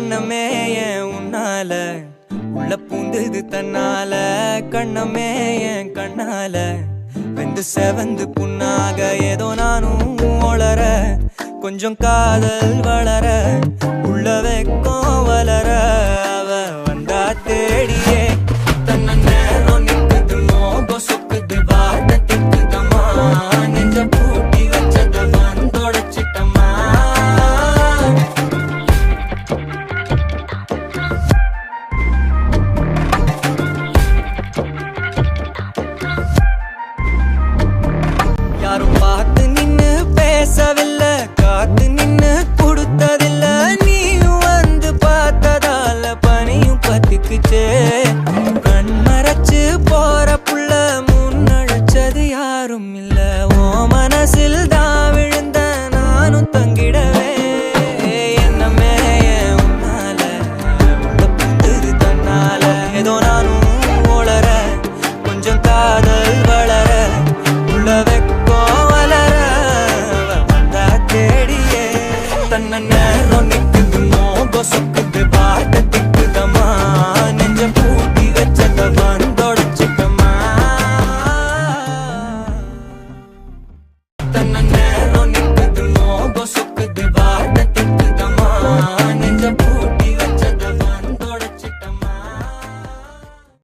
எண்ணமே ஏன் உன்னால உள்ள பூந்தது தன்னால கண்ணமே ஏன் கண்ணால வெந்து செவந்து புண்ணாக ஏதோ நானும் ஒளர கொஞ்சம் காதல் வளர உள்ள வெக்கம் வளர அவ வந்தா தேடியே தன்ன நேரம் நிக்குது மோகம் சொக்குது வார்த்தை திக்குதம்மா நெஞ்ச பூட்டி வச்சத வந்தொடச்சிட்டம்மா யாரும் பார்த்து நின்னு பேசவில்லை காத்து நின்னு கொடுத்ததில்லை நீயும் வந்து பார்த்ததால பனியும் பத்திக்குச்சே கண் மறைச்சு போற புள்ள முன்னழைச்சது யாரும் இல்ல ஓ மனசில் தான் விழுந்த நானும் தங்கிடவே என்னமே உன்னால உள்ள புந்தது தன்னால ஏதோ நானும் ஒளர கொஞ்சம் காதல் வளர உள்ள வெக்கம் வளர வந்தா தேடியே தன்ன